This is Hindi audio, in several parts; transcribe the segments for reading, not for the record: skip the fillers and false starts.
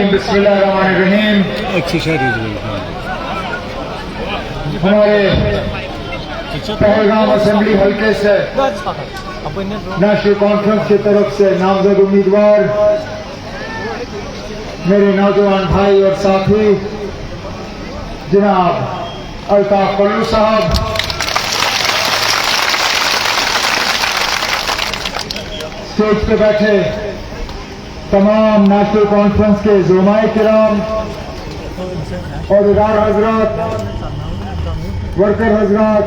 बिस्मिल्लाहिर्रहमानिर्रहीम। हमारे पहलगाम असेंबली हल्के से नेशनल कॉन्फ्रेंस की तरफ से नामजद उम्मीदवार मेरे नौजवान भाई और साथी जनाब अल्ताफ पल्लू साहब, स्टेज पे बैठे तमाम नेशनल कॉन्फ्रेंस के ज़ुलमाए किराम और इदार हजरात, वर्कर हजरात,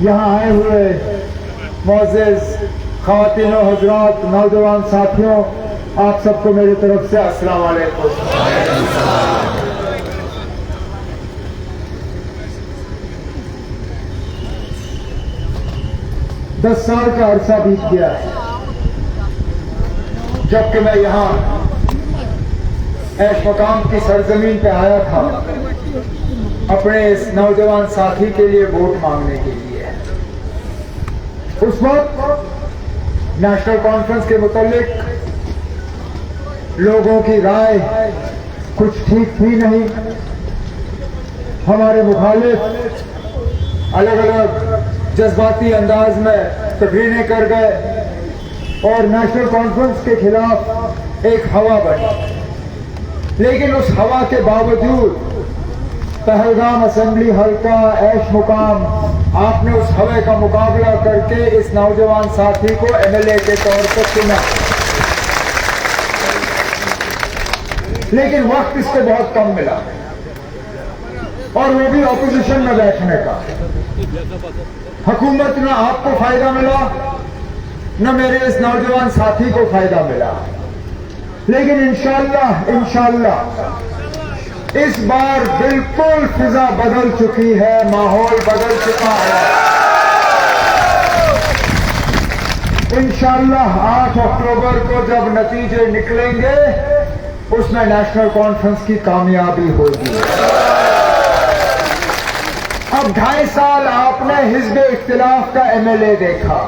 यहाँ आए हुए मोअज़्ज़िज़ ख़वातीन और हजरात, नौजवान साथियों, आप सबको मेरी तरफ से अस्सलाम वालेकुम। 10 साल का अरसा बीत गया है जबकि मैं यहाँ ऐश मकाम की सरजमीन पे आया था अपने इस नौजवान साथी के लिए वोट मांगने के लिए। उस वक्त नेशनल कॉन्फ्रेंस के मुतालिक लोगों की राय कुछ ठीक थी नहीं। हमारे मुखालिफ अलग अलग जज्बाती अंदाज में तकरीरें कर गए और नेशनल कॉन्फ्रेंस के खिलाफ एक हवा बनी। लेकिन उस हवा के बावजूद पहलगाम असेंबली हल्का ऐश मुकाम, आपने उस हवा का मुकाबला करके इस नौजवान साथी को एमएलए के तौर पर चुना। लेकिन वक्त इसको बहुत कम मिला और वो भी ऑपोजिशन में बैठने का। हुकूमत न आपको फायदा मिला न मेरे इस नौजवान साथी को फायदा मिला। लेकिन इंशाअल्लाह इस बार बिल्कुल फिजा बदल चुकी है, माहौल बदल चुका है। इंशाअल्लाह 8 अक्टूबर को जब नतीजे निकलेंगे उसमें नेशनल कॉन्फ्रेंस की कामयाबी होगी। अब 2.5 साल आपने हिज़्ब इख्तिलाफ का एमएलए देखा।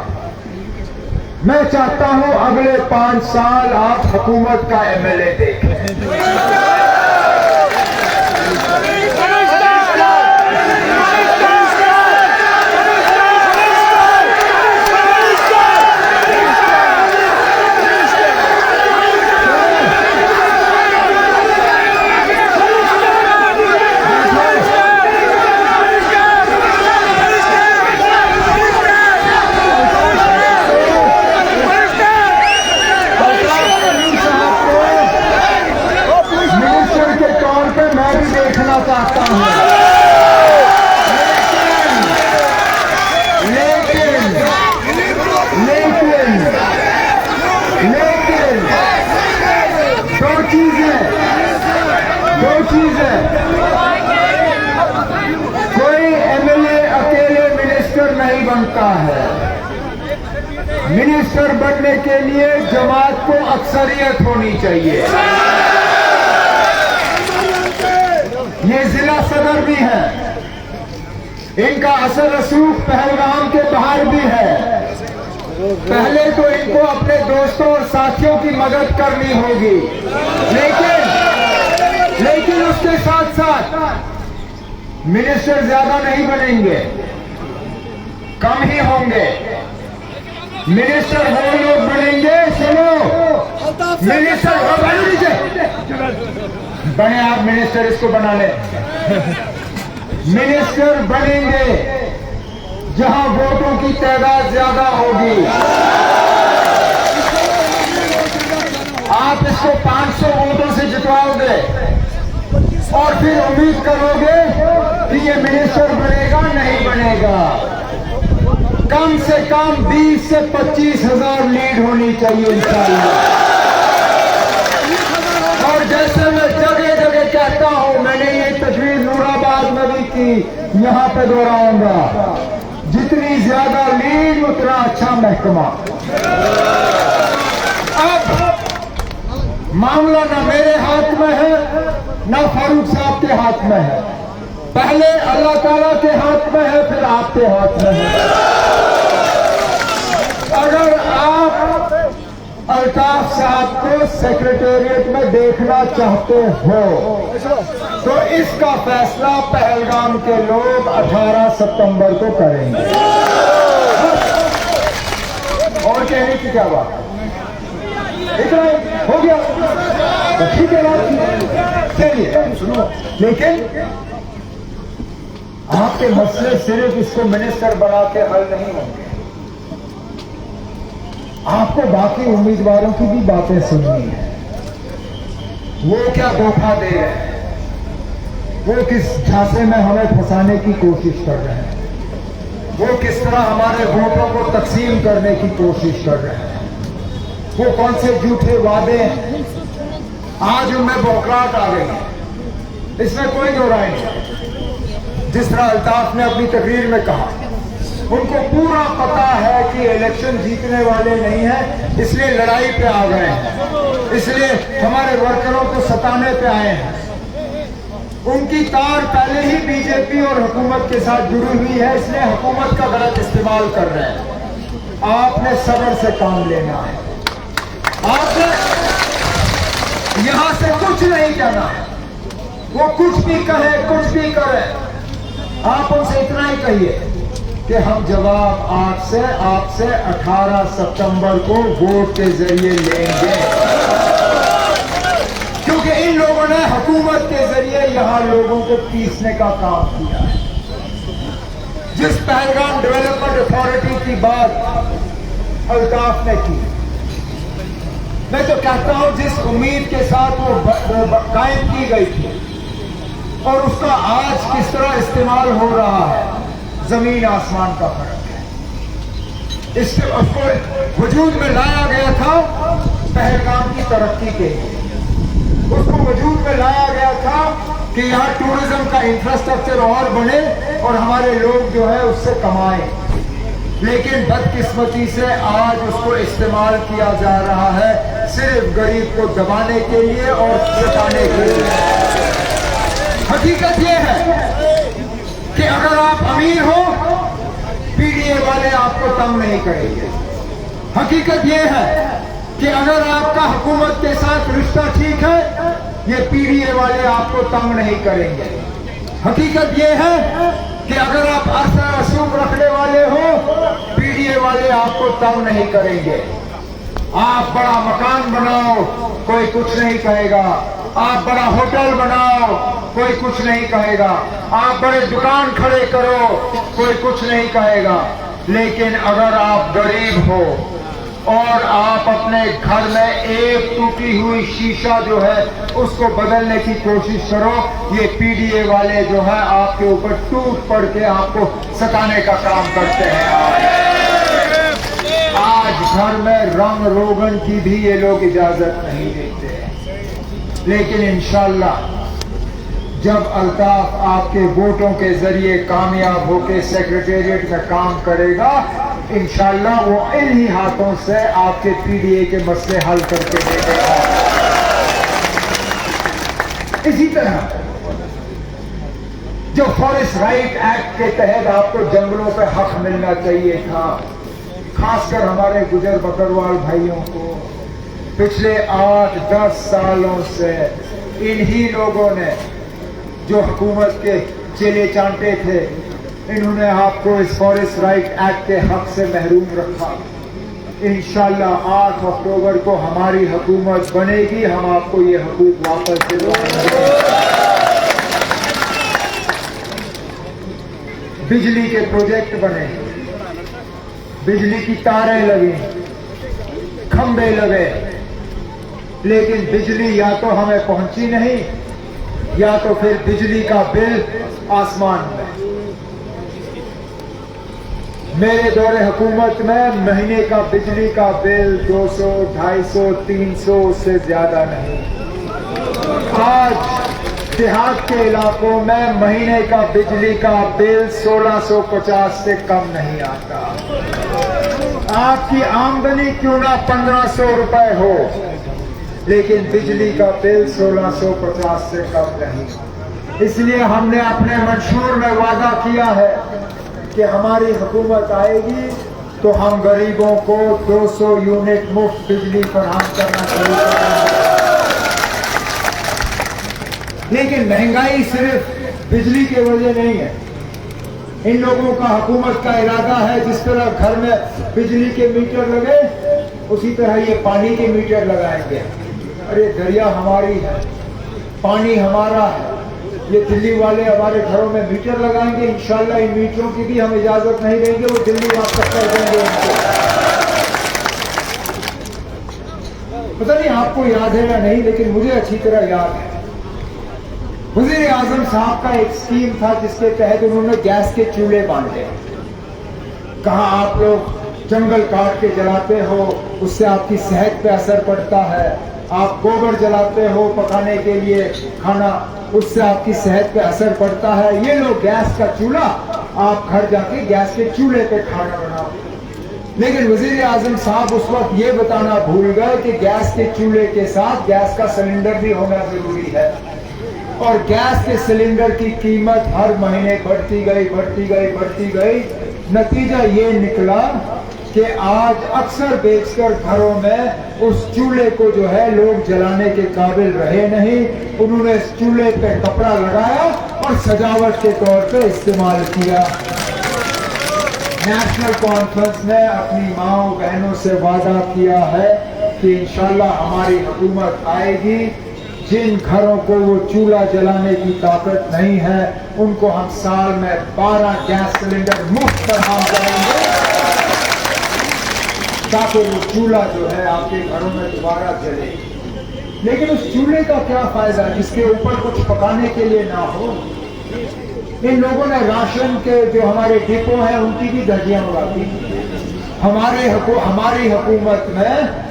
मैं चाहता हूं अगले 5 साल आप हुकूमत का एमएलए देखें। चाहता हूं लेकिन दो चीजें कोई एमएलए अकेले मिनिस्टर नहीं बनता है। मिनिस्टर बनने के लिए जमात को अक्सरियत होनी चाहिए। ये जिला सदर भी है, इनका असर रसूख पहलगाम के बाहर भी है। पहले तो इनको अपने दोस्तों और साथियों की मदद करनी होगी, लेकिन उसके साथ साथ मिनिस्टर ज्यादा नहीं बनेंगे, कम ही होंगे। मिनिस्टर वो लोग बनेंगे, सुनो, मिनिस्टर बने आप, मिनिस्टर इसको बना ले। मिनिस्टर बनेंगे जहां वोटों की तादाद ज्यादा होगी। आप इसको 500 वोटों से जितवाओगे और फिर उम्मीद करोगे कि ये मिनिस्टर बनेगा, नहीं बनेगा। कम से कम 20 से 25 हजार लीड होनी चाहिए इंशाअल्लाह। और की यहाँ पे दोहराऊंगा, जितनी ज्यादा लीड उतना अच्छा महकमा। अब मामला ना मेरे हाथ में है ना फारूक साहब के हाथ में है, पहले अल्लाह ताला के हाथ में है, फिर आपके हाथ में है। अगर आप अल्ताफ साहब को सेक्रेटेरिएट में देखना चाहते हो तो इसका फैसला पहलगाम के लोग 18 सितंबर को करेंगे। और कहने की क्या बात है, इतना हो गया तो ठीक है बात। चलिए सुनो, लेकिन आपके मसले सिर्फ इसको मिनिस्टर बना के हल नहीं होंगे, आपको बाकी उम्मीदवारों की भी बातें सुननी है। वो क्या धोखा दे रहे हैं, वो किस झांसे में हमें फंसाने की कोशिश कर रहे हैं, वो किस तरह हमारे वोटों को तकसीम करने की कोशिश कर रहे हैं, वो कौन से झूठे वादे हैं। आज उनमें बौखलाहट आ गई है, इसमें कोई दो राय नहीं। जिस तरह अल्ताफ ने अपनी तकरीर में कहा, उनको पूरा पता है कि इलेक्शन जीतने वाले नहीं हैं, इसलिए लड़ाई पे आ गए हैं, इसलिए हमारे वर्करों को सताने पे आए हैं। उनकी तार पहले ही बीजेपी और हुकूमत के साथ जुड़ी हुई है, इसलिए हुकूमत का गलत इस्तेमाल कर रहे हैं। आपने सब्र से काम लेना है, आपने यहां से कुछ नहीं कहना है, वो कुछ भी कहे कुछ भी करे, आप उनसे इतना ही कहिए कि हम जवाब आपसे 18 सितंबर को वोट के जरिए लेंगे, क्योंकि इन लोगों ने हुकूमत के जरिए यहां लोगों को पीसने का काम किया है। जिस पहलगाम डेवलपमेंट अथॉरिटी की बात अल्ताफ ने की, मैं तो कहता हूं जिस उम्मीद के साथ वो कायम की गई थी और उसका आज किस तरह इस्तेमाल हो रहा है, जमीन आसमान का फर्क है। उसको वजूद में लाया गया था पहलगाम की तरक्की के लिए, उसको वजूद में लाया गया था कि यहाँ टूरिज्म का इंफ्रास्ट्रक्चर और बने और हमारे लोग जो है उससे कमाएं। लेकिन बदकिस्मती से आज उसको इस्तेमाल किया जा रहा है सिर्फ गरीब को दबाने के लिए और सताने के लिए। हकीकत यह है कि अगर आप अमीर हो, पीडीए वाले आपको तंग नहीं करेंगे। हकीकत यह है कि अगर आपका हुकूमत के साथ रिश्ता ठीक है, ये पीडीए वाले आपको तंग नहीं करेंगे। हकीकत यह है कि अगर आप अरसा रसूख रखने वाले हो, पीडीए वाले आपको तंग नहीं करेंगे। आप बड़ा मकान बनाओ, कोई कुछ नहीं कहेगा। आप बड़ा होटल बनाओ, कोई कुछ नहीं कहेगा। आप बड़े दुकान खड़े करो, कोई कुछ नहीं कहेगा। लेकिन अगर आप गरीब हो और आप अपने घर में एक टूटी हुई शीशा जो है उसको बदलने की कोशिश करो, ये पीडीए वाले जो है आपके ऊपर टूट पड़ के आपको सताने का काम करते हैं। आज घर में रंग रोगन की भी ये लोग इजाजत नहीं देते। लेकिन इंशाल्लाह जब अल्ताफ आपके वोटों के जरिए कामयाब होकर सेक्रेटेरिएट में काम करेगा, इंशाल्लाह वो इन्हीं हाथों से आपके पीडीए के मसले हल करके देगा। इसी तरह जो फॉरेस्ट राइट एक्ट के तहत आपको जंगलों पे हक मिलना चाहिए था, खासकर हमारे गुजर बकरवाल भाइयों को, पिछले 8-10 सालों से इन्हीं लोगों ने जो हुकूमत के चेले चांटे थे, इन्होंने आपको इस फॉरेस्ट राइट एक्ट के हक से महरूम रखा। इंशाल्लाह 8 अक्टूबर को हमारी हुकूमत बनेगी, हम आपको ये हकूक वापस दिलवाएंगे। बिजली के प्रोजेक्ट बने, बिजली की तारें लगी, खंबे लगे, लेकिन बिजली या तो हमें पहुंची नहीं, या तो फिर बिजली का बिल आसमान में। मेरे दौरे हुकूमत में महीने का बिजली का बिल 200, 250, 300 से ज्यादा नहीं। आज देहात के इलाकों में महीने का बिजली का बिल 1650 से कम नहीं आता। आपकी आमदनी क्यों ना 1500 रुपए हो, लेकिन बिजली का बिल 1650 से कम नहीं। इसलिए हमने अपने मंशूर में वादा किया है कि हमारी हुकूमत आएगी तो हम गरीबों को 200 यूनिट मुफ्त बिजली फराहम करना शुरू करेंगे। लेकिन महंगाई सिर्फ बिजली की वजह नहीं है। इन लोगों का हुकूमत का इरादा है जिस तरह घर में बिजली के मीटर लगे उसी तरह ये पानी के मीटर लगाएंगे। अरे दरिया हमारी है, पानी हमारा है, ये दिल्ली वाले हमारे घरों में मीटर लगाएंगे। इंशाल्लाह इन मीटरों की भी हम इजाजत नहीं देंगे, वो दिल्ली वापस कर देंगे उनको। पता नहीं आपको याद है या नहीं, लेकिन मुझे अच्छी तरह याद है। वज़ीर आज़म साहब का एक स्कीम था जिसके तहत उन्होंने गैस के चूल्हे बांटे। कहा आप लोग जंगल काट के जलाते हो, उससे आपकी सेहत पे असर पड़ता है। आप गोबर जलाते हो पकाने के लिए खाना, उससे आपकी सेहत पे असर पड़ता है। ये लो गैस का चूल्हा, आप घर जाके गैस के चूल्हे पे खाना बनाओ। लेकिन वज़ीर आज़म साहब उस वक्त ये बताना भूल गए कि गैस के चूल्हे के साथ गैस का सिलेंडर भी होना जरूरी है। और गैस के सिलेंडर की कीमत हर महीने बढ़ती गई। नतीजा ये निकला कि आज अक्सर बेचकर घरों में उस चूल्हे को जो है लोग जलाने के काबिल रहे नहीं। उन्होंने इस चूल्हे पे कपड़ा लगाया और सजावट के तौर पे इस्तेमाल किया। नेशनल कॉन्फ्रेंस ने अपनी माओ बहनों से वादा किया है कि इंशाल्लाह हमारी हुकूमत आएगी, जिन घरों को वो चूल्हा जलाने की ताकत नहीं है उनको हम साल में 12 गैस सिलेंडर मुफ्त फराहम करेंगे, ताकि वो चूल्हा जो है आपके घरों में दोबारा जले। लेकिन उस चूल्हे का क्या फायदा जिसके ऊपर कुछ पकाने के लिए ना हो। इन लोगों ने राशन के जो हमारे डिपो हैं उनकी भी धज्जियां उड़ा दी। हमारी हुकूमत में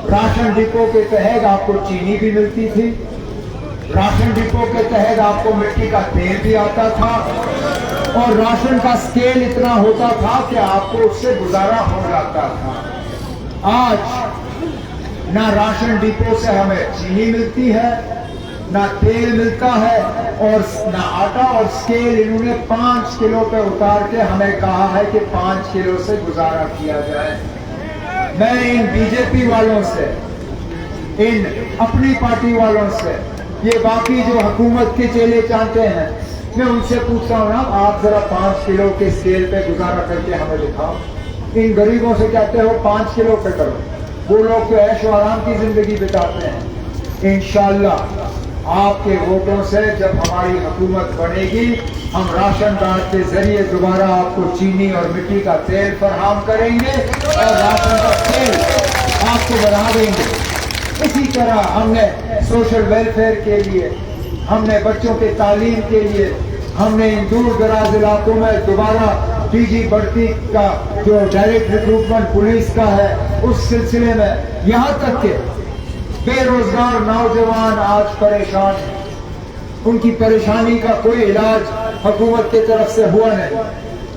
राशन डिपो के तहत आपको चीनी भी मिलती थी, राशन डिपो के तहत आपको मिट्टी का तेल भी आता था, और राशन का स्केल इतना होता था कि आपको उससे गुजारा हो जाता था। आज ना राशन डिपो से हमें चीनी मिलती है, ना तेल मिलता है, और ना आटा, और स्केल इन्होंने 5 किलो पे उतार के हमें कहा है कि 5 किलो से गुजारा किया जाए। मैं इन बीजेपी वालों से, इन अपनी पार्टी वालों से, ये बाकी जो हुकूमत के चेले चाहते हैं, मैं उनसे पूछता हूँ ना, आप जरा 5 किलो के स्केल पे गुजारा करके हमें दिखाओ। इन गरीबों से कहते हो 5 किलो पे करो, वो लोग तो ऐशो आराम की जिंदगी बिताते हैं। इंशाल्लाह आपके वोटों से जब हमारी हुकूमत बनेगी, हम राशन कार्ड के जरिए दोबारा आपको चीनी और मिट्टी का तेल फराहम करेंगे और राशन का तेल आपको बढ़ा देंगे। इसी तरह हमने सोशल वेलफेयर के लिए, हमने बच्चों के तालीम के लिए, हमने इन दूर दराज इलाकों में दोबारा पीजी भर्ती का जो डायरेक्ट रिक्रूटमेंट पुलिस का है उस सिलसिले में, यहाँ तक के बेरोजगार नौजवान आज परेशान हैं, उनकी परेशानी का कोई इलाज हुकूमत की तरफ से हुआ नहीं।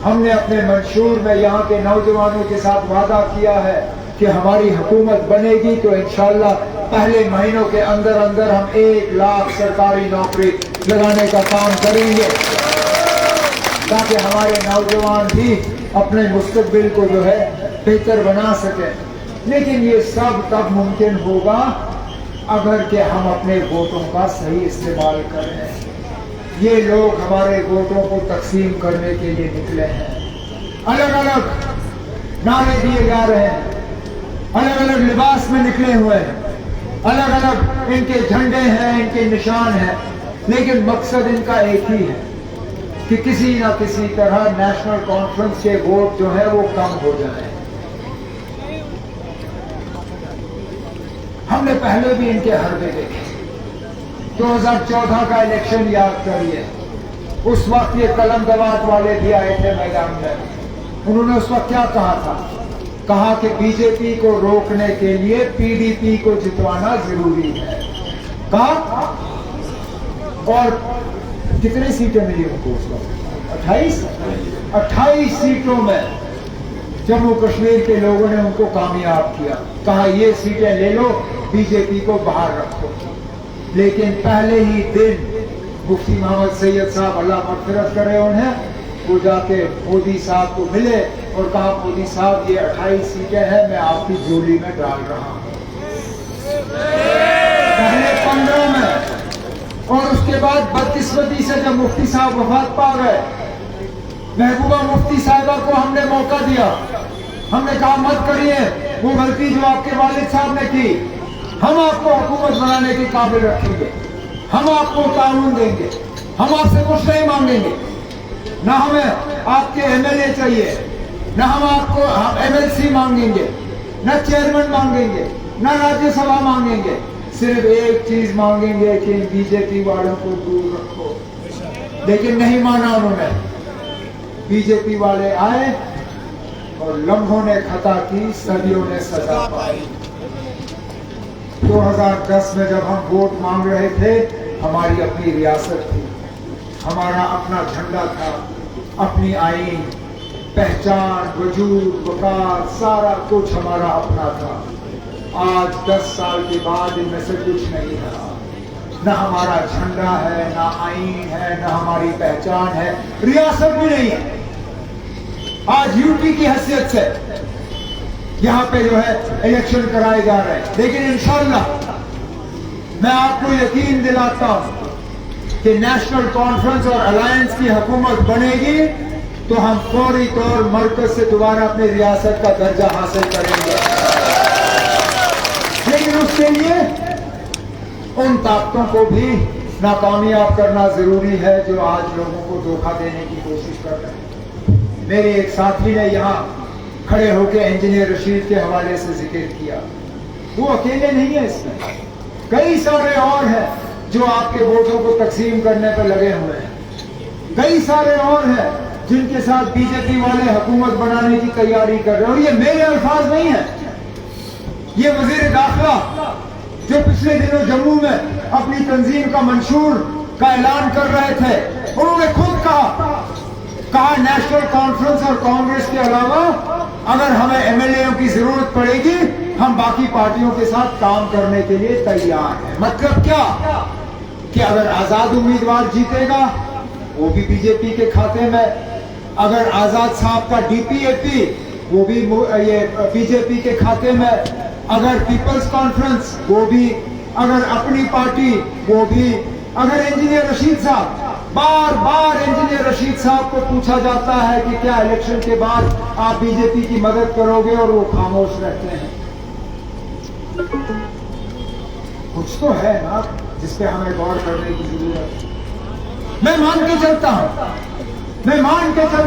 हमने अपने मंशूर में यहाँ के नौजवानों के साथ वादा किया है कि हमारी हुकूमत बनेगी तो इंशाल्लाह पहले महीनों के अंदर अंदर हम 1 लाख सरकारी नौकरी लगाने का काम करेंगे, ताकि हमारे नौजवान भी अपने मुस्तकबिल को जो है बेहतर बना सके। लेकिन ये सब तब मुमकिन होगा अगर कि हम अपने वोटों का सही इस्तेमाल करें। ये लोग हमारे वोटों को तकसीम करने के लिए निकले हैं, अलग अलग नारे दिए जा रहे हैं, अलग अलग लिबास में निकले हुए हैं, अलग अलग इनके झंडे हैं, इनके निशान हैं, लेकिन मकसद इनका एक ही है कि किसी ना किसी तरह नेशनल कॉन्फ्रेंस के वोट जो है वो कम हो जाए। हमने पहले भी इनके हरबे देखे। 2014 का इलेक्शन याद करिए, उस वक्त ये कलम दवात वाले भी आए थे मैदान में। उन्होंने उस वक्त क्या कहा था? कहा कि बीजेपी को रोकने के लिए पीडीपी को जितवाना जरूरी है। कहा और कितनी सीटें मिली उनको उस वक्त? 28 सीटों में जम्मू कश्मीर के लोगों ने उनको कामयाब किया। कहा ये सीटें ले लो, बीजेपी को बाहर रखो। लेकिन पहले ही दिन मुफ्ती मोहम्मद सैयद साहब, अल्लाह मग़फ़िरत करे उन्हें, वो जाके मोदी साहब को मिले और कहा मोदी साहब ये 28 सीटें हैं, मैं आपकी झोली में डाल रहा हूं। पहले 15 में, और उसके बाद बदकिस्मती से जब मुफ्ती साहब वफात पा गए, महबूबा मुफ्ती साहिबा को हमने मौका दिया। हमने कहा मत करिए वो गलती जो आपके वालिद साहब ने की, हम आपको हुकूमत बनाने के काबिल रखेंगे, हम आपको कानून देंगे, हम आपसे कुछ नहीं मांगेंगे, ना हमें आपके एमएलए चाहिए, ना हम आपको एमएलसी मांगेंगे, ना चेयरमैन मांगेंगे, ना राज्यसभा मांगेंगे, सिर्फ एक चीज मांगेंगे कि बीजेपी वालों को दूर रखो। लेकिन नहीं माना उन्होंने। बीजेपी वाले आए और लम्हों ने खता की, सदियों ने सजा पाई। 2010 में जब हम वोट मांग रहे थे, हमारी अपनी रियासत थी, हमारा अपना झंडा था, अपनी आईन, पहचान, वजूद, वकार, सारा कुछ हमारा अपना था। आज 10 साल के बाद इनमें से कुछ नहीं रहा। ना हमारा झंडा है, ना आईन है, ना हमारी पहचान है, रियासत भी नहीं है। आज यूटी की हैसियत से यहाँ पे जो है इलेक्शन कराए जा रहे हैं, लेकिन इंशाअल्लाह मैं आपको यकीन दिलाता हूं कि नेशनल कॉन्फ्रेंस और अलायंस की हुकूमत बनेगी तो हम फौरी तौर मरकज से दोबारा अपनी रियासत का दर्जा हासिल करेंगे। लेकिन उसके लिए उन ताकतों को भी नाकामयाब करना जरूरी है जो आज लोगों को धोखा देने की कोशिश कर रहे हैं। मेरे एक साथी ने यहाँ खड़े होकर इंजीनियर रशीद के हवाले से जिक्र किया। वो अकेले नहीं है, इसमें कई सारे और हैं जो आपके वोटों को तकसीम करने पर लगे हुए हैं। कई सारे और हैं जिनके साथ बीजेपी वाले हुकूमत बनाने की तैयारी कर रहे हैं। और ये मेरे अल्फाज नहीं है, ये वजीर दाखिला जो पिछले दिनों जम्मू में अपनी तंजीम का मंशूर का ऐलान कर रहे थे, उन्होंने खुद कहा नेशनल कॉन्फ्रेंस और कांग्रेस के अलावा अगर हमें एमएलए की जरूरत पड़ेगी, हम बाकी पार्टियों के साथ काम करने के लिए तैयार हैं। मतलब क्या कि अगर आजाद उम्मीदवार जीतेगा वो भी बीजेपी के खाते में, अगर आजाद साहब का डीपीएपी वो भी ये बीजेपी के खाते में, अगर पीपल्स कॉन्फ्रेंस वो भी, अगर अपनी पार्टी वो भी, अगर इंजीनियर रशीद साहब, बार बार इंजीनियर रशीद साहब को पूछा जाता है कि क्या इलेक्शन के बाद आप बीजेपी की मदद करोगे, और वो खामोश रहते हैं। कुछ तो है ना जिसपे हमें गौर करने की जरूरत है। मैं मान के चलता हूं, मैं मान के चलता